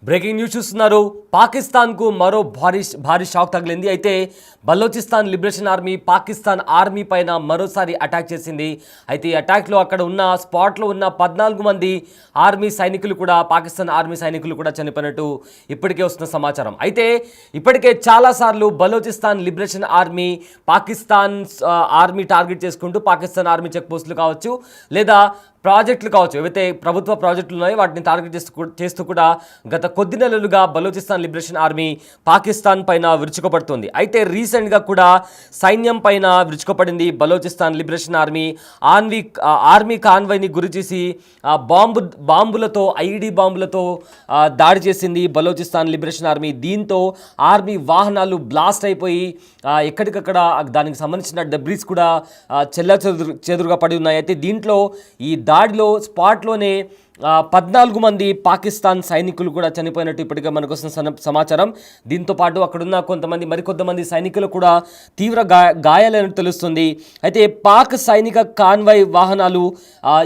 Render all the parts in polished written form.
Breaking news చూస్తున్నారు. పాకిస్తాన్కు మరో భారీ షాక్ తగిలింది. అయితే Balochistan liberation army Pakistan army పైన మరోసారి అటాక్ చేసింది. అయితే ఈ అటాక్లో అక్కడ ఉన్న స్పాట్లో ఉన్న 14 మంది ఆర్మీ సైనికులు కూడా పాకిస్తాన్ ఆర్మీ సైనికులు కూడా చనిపోయినట్టు ఇప్పటికే వస్తున్న సమాచారం. అయితే ఇప్పటికే చాలాసార్లు Balochistan liberation army Pakistan army target చేసుకుంటూ పాకిస్తాన్ ఆర్మీ చెక్ పోస్టులు కావచ్చు లేదా ప్రాజెక్టులు కావచ్చు, ఏవైతే ప్రభుత్వ ప్రాజెక్టులు ఉన్నాయో వాటిని టార్గెట్ చేస్తూ కూడా గత కొద్ది నెలలుగా బలోచిస్తాన్ లిబరేషన్ ఆర్మీ పాకిస్తాన్ పైన విరుచుకుపడుతుంది. అయితే రీసెంట్గా కూడా సైన్యం పైన విరుచుకుపడింది బలోచిస్తాన్ లిబరేషన్ ఆర్మీ. ఆర్మీ కాన్వాయ్ని గురి చేసి బాంబులతో ఐఈడీ బాంబులతో దాడి చేసింది బలోచిస్తాన్ లిబరేషన్ ఆర్మీ. దీంతో ఆర్మీ వాహనాలు బ్లాస్ట్ అయిపోయి ఎక్కడికక్కడ దానికి సంబంధించిన డెబ్రీస్ కూడా చెదురుగా పడి ఉన్నాయి. అయితే దీంట్లో ఈ దాడిలో స్పాట్లోనే 14 మంది పాకిస్తాన్ సైనికులు కూడా చనిపోయినట్టు ఇప్పటికే మనకు వస్తున్న సమాచారం. దీంతో పాటు అక్కడున్న మరికొంతమంది సైనికులు కూడా తీవ్ర గాయాలైనట్టు తెలుస్తుంది. అయితే పాక్ సైనిక కాన్వాయ్ వాహనాలు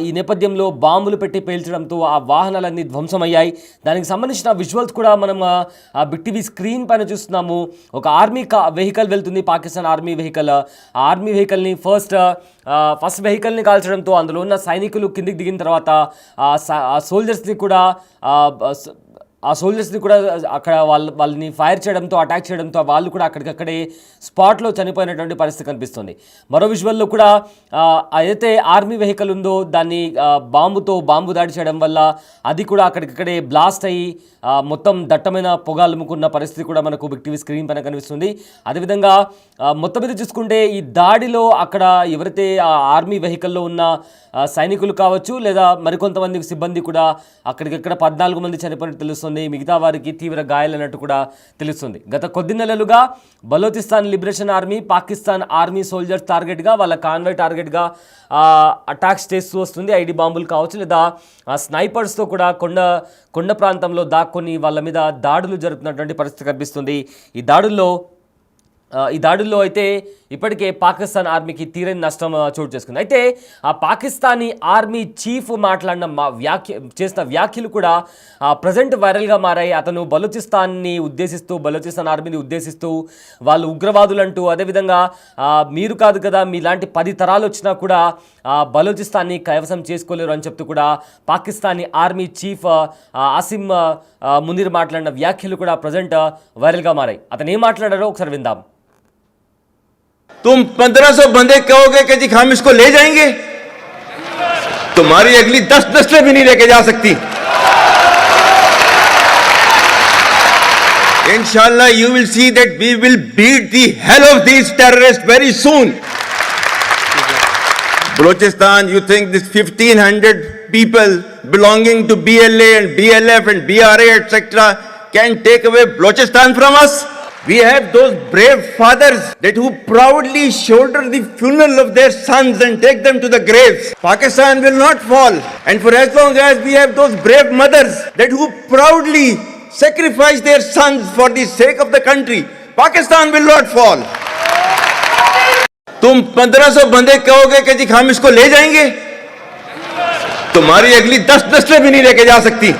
ఈ నేపథ్యంలో బాంబులు పెట్టి పేల్చడంతో ఆ వాహనాలన్నీ ధ్వంసమయ్యాయి. దానికి సంబంధించిన విజువల్స్ కూడా మనం బిగ్ టీవీ స్క్రీన్ పైన చూస్తున్నాము. ఒక ఆర్మీ వెహికల్ వెళ్తుంది, పాకిస్తాన్ ఆర్మీ వెహికల్. ఆ ఆర్మీ వెహికల్ని ఫస్ట్ వెహికల్ని కాల్చడంతో అందులో ఉన్న సైనికులు కిందికి దిగిన తర్వాత ఆ సోల్జర్స్ని కూడా అక్కడ వాళ్ళని ఫైర్ చేయడంతో అటాక్ చేయడంతో వాళ్ళు కూడా అక్కడికక్కడే స్పాట్లో చనిపోయినటువంటి పరిస్థితి కనిపిస్తుంది. మరో విజువల్లో కూడా ఏదైతే ఆర్మీ వెహికల్ ఉందో దాన్ని బాంబు దాడి చేయడం వల్ల అది కూడా అక్కడికక్కడే బ్లాస్ట్ అయ్యి మొత్తం దట్టమైన పొగ అలుముకున్న పరిస్థితి కూడా మనకు బిగ్ టీవీ స్క్రీన్ పైన కనిపిస్తుంది. అదేవిధంగా మొత్తం మీద చూసుకుంటే ఈ దాడిలో అక్కడ ఎవరైతే ఆర్మీ వెహికల్లో ఉన్న సైనికులు కావచ్చు లేదా మరికొంతమంది సిబ్బంది కూడా అక్కడికక్కడ 14 మంది చనిపోయినట్టు తెలుస్తుంది. మిగతా వారికి తీవ్ర గాయాలన్నట్టు కూడా తెలుస్తుంది. గత కొద్ది నెలలుగా Balochistan liberation army Pakistan army soldiers టార్గెట్గా వాళ్ళ కాన్వాయ్ టార్గెట్గా అటాక్స్ చేస్తూ వస్తుంది. ఐడి బాంబులు కావచ్చు లేదా స్నైపర్స్తో కూడా కొండ ప్రాంతంలో దాక్కొని వాళ్ళ మీద దాడులు జరుపుతున్నటువంటి పరిస్థితి కనిపిస్తుంది. ఈ దాడుల్లో అయితే ఇప్పటికే పాకిస్తాన్ ఆర్మీకి తీరని నష్టం చోటు చేసుకుంది. అయితే ఆ పాకిస్తానీ ఆర్మీ చీఫ్ చేసిన వ్యాఖ్యలు కూడా ప్రజెంట్ వైరల్గా మారాయి. అతను బలోచిస్తాన్ ఆర్మీని ఉద్దేశిస్తూ వాళ్ళు ఉగ్రవాదులు అంటూ, అదేవిధంగా మీరు కాదు కదా మీలాంటి 10 తరాలు వచ్చినా కూడా బలోచిస్తాన్ని కైవసం చేసుకోలేరు అని చెప్తూ కూడా పాకిస్తానీ ఆర్మీ చీఫ్ ఆసిమ్ మునీర్ మాట్లాడిన వ్యాఖ్యలు కూడా ప్రజెంట్ వైరల్గా మారాయి. అతను ఏం మాట్లాడారో ఒకసారి విందాం. तुम 1500 बंदे कहोगे कि जी हम इसको ले जाएंगे, तुम्हारी अगली 10 नस्लें भी नहीं लेके जा सकती. Inshallah you will see that we will beat the hell of these terrorists very soon. Balochistan, you think this 1500 people belonging to BLA and BLF and BRA etc. can take away Balochistan from us? We have those brave fathers that who proudly shoulder the funeral of their sons and take them to the graves. Pakistan will not fall. And for as long as we have those brave mothers that who proudly sacrifice their sons for the sake of the country, Pakistan will not fall. तुम 1500 बंदे कहोगे कि जी हम इसको ले जाएंगे, तुम्हारी अगली 10 नस्लें भी नहीं लेके जा सकती.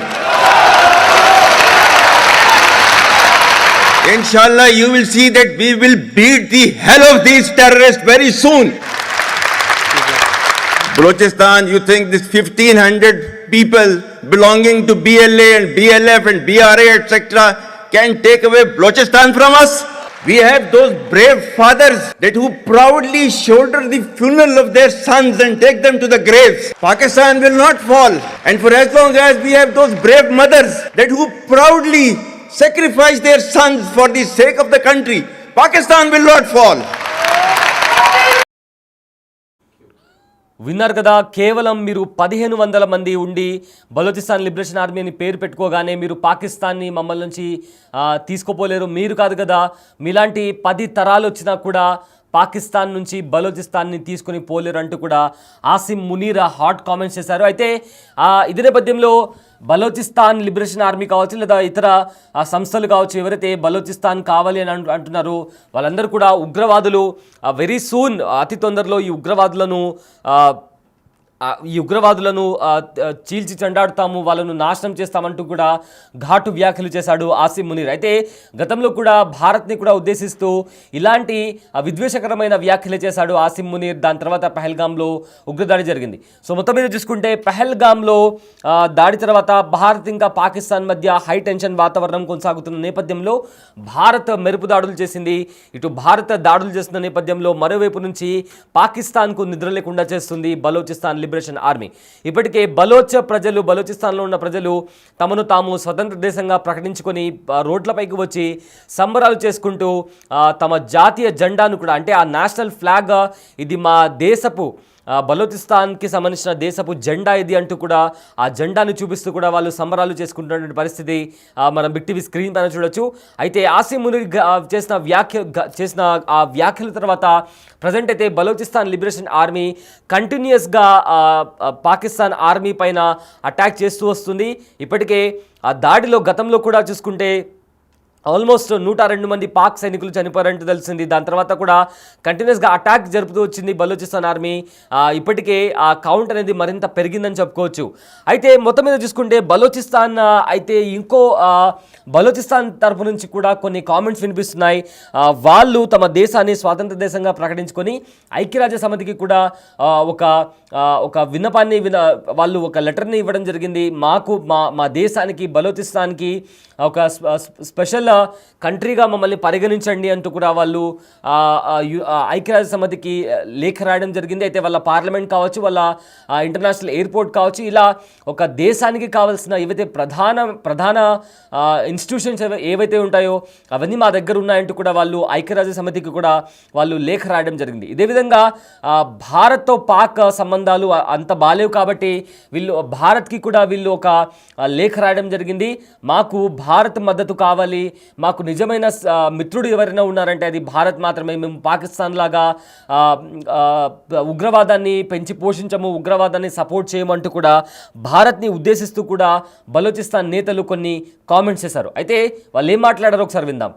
Inshallah you will see that we will beat the hell of these terrorists very soon. Balochistan, you think this 1500 people belonging to BLA and BLF and BRA etc. can take away Balochistan from us? We have those brave fathers that who proudly shoulder the funeral of their sons and take them to the graves. Pakistan will not fall. And for as long as we have those brave mothers that who proudly sacrifice their sons for the sake of the country, Pakistan will not fall. విన్నారు కదా, కేవలం మీరు 1500 మంది ఉండి Balochistan liberation army అని పేరు పెట్టుకోగానే మీరు పాకిస్తాన్ని మమ్మల్ని నుంచి తీసుకోపోలేరు, మీరు కాదు కదా మీలాంటి 10 తరాలు వచ్చినా కూడా పాకిస్తాన్ నుంచి బలోచిస్తాన్ని తీసుకొని పోలేరు అంటూ కూడా ఆసిమ్ మునీర్ హాట్ కామెంట్స్ చేశారు. అయితే ఇదే నేపథ్యంలో బలోచిస్తాన్ లిబరేషన్ ఆర్మీ కావచ్చు లేదా ఇతర సంస్థలు కావచ్చు ఎవరైతే బలోచిస్తాన్ కావాలి అని అంటున్నారో వాళ్ళందరూ కూడా ఉగ్రవాదులు. వెరీ సూన్ అతి తొందరలో ఈ ఉగ్రవాదులను ఈ ఉగ్రవాదులను చీల్చి చెండాడుతాము, వాళ్ళను నాశనం చేస్తామంటూ కూడా ఘాటు వ్యాఖ్యలు చేశాడు ఆసిమ్ మునీర్. అయితే గతంలో కూడా భారత్ని కూడా ఉద్దేశిస్తూ ఇలాంటి విద్వేషకరమైన వ్యాఖ్యలు చేశాడు ఆసిమ్ మునీర్. దాని తర్వాత పహల్గామ్లో ఉగ్రదాడి జరిగింది. సో మొత్తం మీద చూసుకుంటే పహల్గామ్లో దాడి తర్వాత భారత్ ఇంకా పాకిస్తాన్ మధ్య హై టెన్షన్ వాతావరణం కొనసాగుతున్న నేపథ్యంలో భారత్ మెరుపు దాడులు చేసింది. ఇటు భారత్ దాడులు చేస్తున్న నేపథ్యంలో మరోవైపు నుంచి పాకిస్తాన్కు నిద్ర లేకుండా చేస్తుంది బలోచిస్తాన్ లిబరేషన్ ఆర్మీ. ఇప్పటికే బలోచిస్తాన్లో ఉన్న ప్రజలు తమను తాము స్వతంత్ర దేశంగా ప్రకటించుకొని రోడ్లపైకి వచ్చి సంబరాలు చేసుకుంటూ తమ జాతీయ జెండాను కూడా, అంటే ఆ నేషనల్ ఫ్లాగ్ ఇది మా దేశపు బలోచిస్తాన్కి సంబంధించిన దేశపు జెండా ఇది అంటూ కూడా ఆ జెండాను చూపిస్తూ కూడా వాళ్ళు సంబరాలు చేసుకుంటున్నటువంటి పరిస్థితి మనం బిగ్ టీవీ స్క్రీన్ పైన చూడొచ్చు. అయితే ఆసిమ్ మునీర్ చేసిన ఆ వ్యాఖ్యల తర్వాత ప్రజెంట్ అయితే బలోచిస్తాన్ లిబరేషన్ ఆర్మీ కంటిన్యూస్గా పాకిస్తాన్ ఆర్మీ పైన అటాక్ చేస్తూ వస్తుంది. ఇప్పటికే ఆ దాడిలో గతంలో కూడా చూసుకుంటే ఆల్మోస్ట్ 102 మంది పాక్ సైనికులు చనిపోయారంటూ తెలిసింది. దాని తర్వాత కూడా కంటిన్యూస్గా అటాక్ జరుపుతూ వచ్చింది బలోచిస్తాన్ ఆర్మీ. ఇప్పటికే ఆ కౌంట్ అనేది మరింత పెరిగిందని చెప్పుకోవచ్చు. అయితే మొత్తం మీద చూసుకుంటే బలోచిస్తాన్ తరపు నుంచి కూడా కొన్ని కామెంట్స్ వినిపిస్తున్నాయి. వాళ్ళు తమ దేశాన్ని స్వాతంత్ర దేశంగా ప్రకటించుకొని ఐక్యరాజ్య సమితికి కూడా ఒక విన్నపాన్ని వాళ్ళు ఒక లెటర్ని ఇవ్వడం జరిగింది. మాకు మా దేశానికి బలోచిస్తాన్కి ఒక స్పెషల్ కంట్రీగా మమ్మల్ని పరిగణించండి అంటూ కూడా వాళ్ళు ఐక్యరాజ్య సమితికి లేఖ రాయడం జరిగింది. అయితే వాళ్ళ పార్లమెంట్ కావచ్చు, వాళ్ళ ఇంటర్నేషనల్ ఎయిర్పోర్ట్ కావచ్చు, ఇలా ఒక దేశానికి కావాల్సిన ఏవైతే ప్రధాన ఇన్స్టిట్యూషన్స్ ఏవైతే ఉంటాయో అవన్నీ మా దగ్గర ఉన్నాయంటూ కూడా వాళ్ళు ఐక్యరాజ్య సమితికి కూడా వాళ్ళు లేఖ రాయడం జరిగింది. ఇదే విధంగా భారత్తో పాక్ సంబంధాలు అంత బాలేవు కాబట్టి భారత్కి కూడా వీళ్ళు ఒక లేఖ రాయడం జరిగింది. మాకు భారత్ మద్దతు కావాలి, మాకు నిజమైన మిత్రుడు ఎవరైనా ఉన్నారంటే అది భారత్ మాత్రమే. మేము పాకిస్తాన్ లాగా ఉగ్రవాదాన్ని పెంచి పోషించము, ఉగ్రవాదాన్ని సపోర్ట్ చేయమంటూ కూడా భారత్ని ఉద్దేశిస్తూ కూడా బలోచిస్తాన్ నేతలు కొన్ని కామెంట్స్ చేశారు. అయితే వాళ్ళు ఏం మాట్లాడారో ఒకసారి విందాం.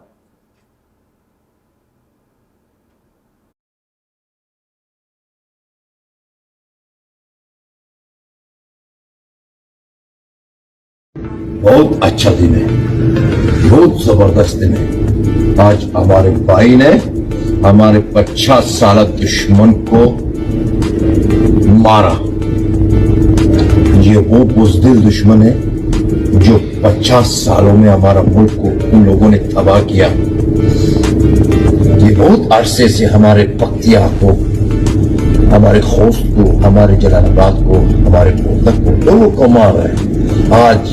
बहुत अच्छा दिन है, बहुत जबरदस्त दिन है। आज हमारे भाई ने हमारे 50 साल दुश्मन को मारा। ये वो बुज़दिल दुश्मन है जो 50 सालों में हमारा मुल्क को उन लोगों ने तबाह किया। ये बहुत अरसे से हमारे पख्तिया को, हमारे खोस्त को, हमारे जलालाबाद को, हमारे कोतक को, लोगों को मार रहे हैं। आज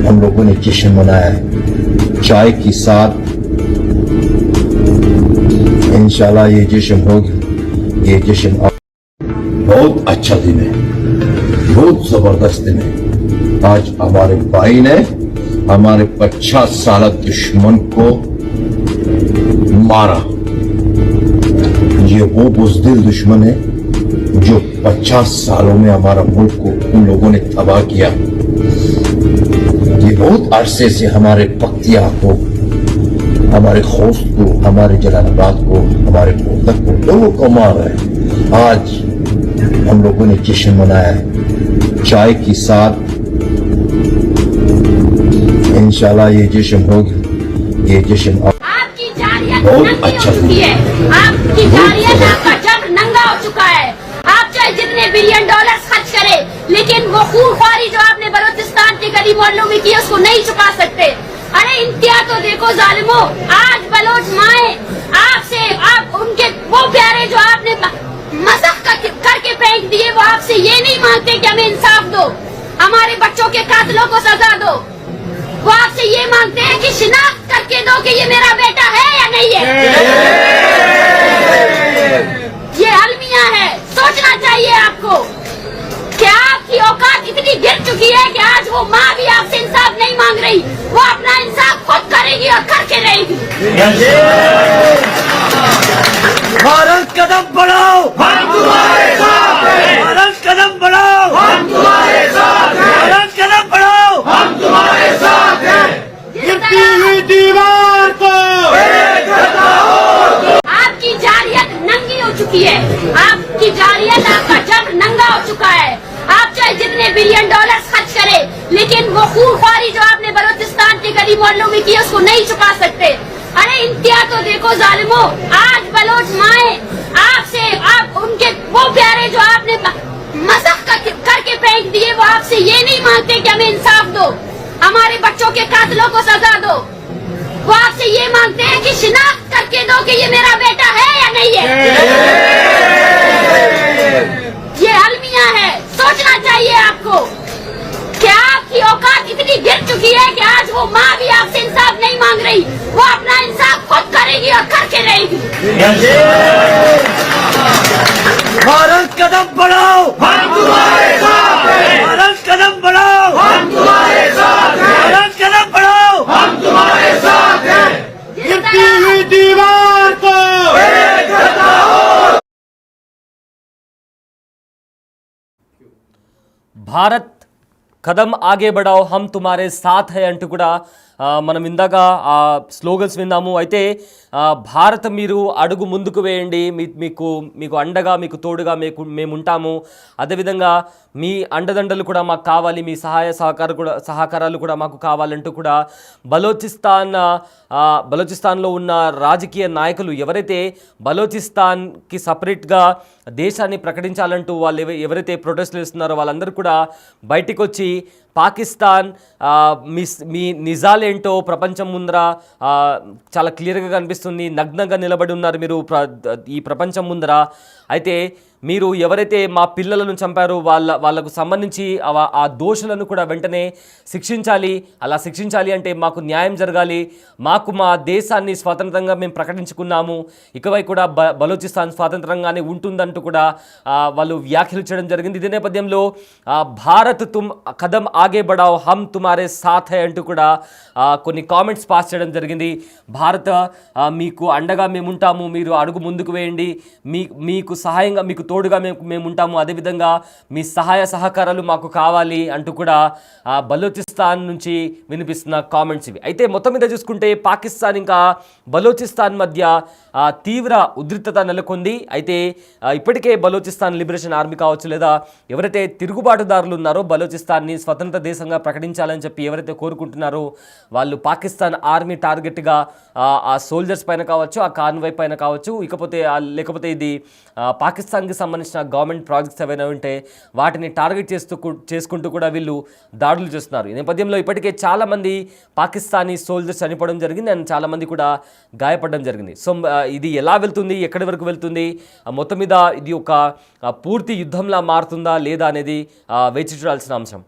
हम लोगों ने जश्न मनाया है चाय के साथ। इंशाल्लाह ये जश्न होगी, ये जश्न बहुत अच्छा दिन है, बहुत जबरदस्त दिन है। आज हमारे भाई ने हमारे 50 साल दुश्मन को मारा। ये वो बुज़दिल दुश्मन है जो 50 सालों में हमारा मुल्क को उन लोगों ने तबाह किया। ये बहुत अरसे से हमारे पख्तिया को, हमारे खोस्त को, हमारे जलालाबाद को, हमारे कोतक को, लोगों को मार रहे हैं। आज हम लोगों ने जश्न मनाया है चाय के साथ। इंशाल्लाह ये जश्न होगी, ये जश्न आपकी जारियत बहुत नंगी अच्छा हो चुकी है। आपकी जारियत, आपका जंग नंगा हो चुका है। आप चाहे जितने बिलियन डॉलर खर्च करें, लेकिन वो खूनख्वारी जो आपने बलोचिस्तान के गली मोहल्लों में की उसको नहीं चुका सकते। अरे इंतहा तो देखो जालिमो, आज बलोच माए आपसे, आप उनके वो प्यारे जो आपने मज़ाक करके फेंक दिए, वो आपसे ये नहीं मांगते कि हमें इंसाफ दो, हमारे बच्चों के कातिलों को सजा दो। वो आपसे ये मांगते हैं कि शिनाख्त करके दो कि ये मेरा बेटा है या नहीं है। ये अलमिया है, सोचना चाहिए आपको कि आपकी औकात इतनी गिर चुकी है कि आज वो माँ भी आपसे इंसाफ नहीं मांग रही, वो अपना इंसाफ खुद करेगी और करके रहेगी। भारत कदम बढ़ाओ, हम तुम्हारे साथ हैं। भारत कदम बढ़ाओ, हम तुम्हारे साथ हैं। भारत कदम बढ़ाओ, हम तुम्हारे साथ हैं। गिरती हुई दीवार को एक करता हो तो। आपकी जारियत नंगी हो चुकी है, आपकी जारियत, आपका जंग नंगा हो चुका है। जितने बिलियन डॉलर्स खर्च करे, लेकिन वो खूनख्वारी जो आपने बलूचिस्तान के गली मोहल्लों में की उसको नहीं चुका सकते। अरे इंतहा तो देखो जालिमो, आज बलोच माए आपसे, आप उनके वो प्यारे जो आपने मज़ाक करके फेंक दिए, वो आपसे ये नहीं मांगते कि हमें इंसाफ दो, हमारे बच्चों के कातिलों को सजा दो। वो आपसे ये मांगते हैं कि शिनाख्त करके दो कि ये मेरा बेटा है या नहीं है। ये अलमिया है, सोचना चाहिए आपको कि आपकी औकात इतनी गिर चुकी है कि आज वो माँ भी आपसे इंसाफ नहीं मांग रही, वो अपना इंसाफ खुद करेगी और करके रहेगी। भारत कदम बढ़ाओ, हम तुम्हारे साथ हैं। भारत कदम बढ़ाओ, हम तुम्हारे साथ हैं। भारत कदम बढ़ाओ, हम तुम्हारे साथ हैं। गिरती हुई दीवार को एक करता हो। భారత్ కదం ఆగే బడావ్ హమ్ తుమారే సాథ్ హై అంటూ కూడా మనం ఇందాక ఆ స్లోగన్స్ విన్నాము. అయితే భారత్ మీరు అడుగు ముందుకు వేయండి, మీకు అండగా మీకు తోడుగా మేము ఉంటాము, అదేవిధంగా మీ అండదండలు కూడా మాకు కావాలి, మీ సహకారాలు కూడా మాకు కావాలంటూ కూడా బలోచిస్తాన్లో ఉన్న రాజకీయ నాయకులు ఎవరైతే బలోచిస్తాన్కి సపరేట్గా దేశాన్ని ప్రకటించాలంటూ వాళ్ళు ఎవరైతే ప్రొటెస్ట్లు చేస్తున్నారో వాళ్ళందరూ కూడా బయటికి వచ్చి పాకిస్తాన్ మీ నిజాలేంటో ప్రపంచం ముందర చాలా క్లియర్గా కనిపిస్తుంది, నగ్నంగా నిలబడి ఉన్నారు మీరు ఈ ప్రపంచం ముందర. అయితే మీరు ఎవరైతే మా పిల్లలను చంపారో వాళ్ళకు సంబంధించి ఆ దోషులను కూడా వెంటనే శిక్షించాలి. అలా శిక్షించాలి అంటే మాకు న్యాయం జరగాలి, మాకు మా దేశాన్ని స్వతంత్రంగా మేము ప్రకటించుకున్నాము, ఇకపై కూడా బలోచిస్తాన్ స్వాతంత్రంగానే ఉంటుందంటూ కూడా వాళ్ళు వ్యాఖ్యలు చేయడం జరిగింది. ఇదే నేపథ్యంలో భారత్ తుమ్ కదం ఆగే బడావ్ హమ్ తుమారే సాథ్ హై అంటూ కూడా కొన్ని కామెంట్స్ పాస్ చేయడం జరిగింది. భారత్ మీకు అండగా మేము ఉంటాము, మీరు అడుగు ముందుకు వేయండి, మీకు సహాయంగా మీకు తోడుగా మేము ఉంటాము, అదేవిధంగా మీ సహాయ సహకారాలు మాకు కావాలి అంటూ కూడా బలోచిస్తాన్ నుంచి వినిపిస్తున్న కామెంట్స్ ఇవి. అయితే మొత్తం మీద చూసుకుంటే పాకిస్తాన్ ఇంకా బలోచిస్తాన్ మధ్య తీవ్ర ఉద్రిక్తత నెలకొంది. అయితే ఇప్పటికే బలోచిస్తాన్ లిబరేషన్ ఆర్మీ కావచ్చు, లేదా ఎవరైతే తిరుగుబాటుదారులు ఉన్నారో బలోచిస్తాన్ని స్వతంత్ర దేశంగా ప్రకటించాలని చెప్పి ఎవరైతే కోరుకుంటున్నారో వాళ్ళు పాకిస్తాన్ ఆర్మీ టార్గెట్గా ఆ సోల్జర్స్ పైన కావచ్చు, ఆ కాన్వాయ్ పైన కావచ్చు, లేకపోతే ఇది పాకిస్తాన్కి సంబంధించిన గవర్నమెంట్ ప్రాజెక్ట్స్ ఏవైనా ఉంటే వాటిని టార్గెట్ చేసుకుంటూ కూడా వీళ్ళు దాడులు చేస్తున్నారు. ఈ నేపథ్యంలో ఇప్పటికే చాలామంది పాకిస్తానీ సోల్జర్స్ చనిపోవడం జరిగింది అండ్ చాలామంది కూడా గాయపడడం జరిగింది. సో ఇది ఎలా వెళ్తుంది, ఎక్కడి వరకు వెళ్తుంది, మొత్తం మీద ఇది ఒక పూర్తి యుద్ధంలా మారుతుందా లేదా అనేది వేచి చూడాల్సిన అంశం.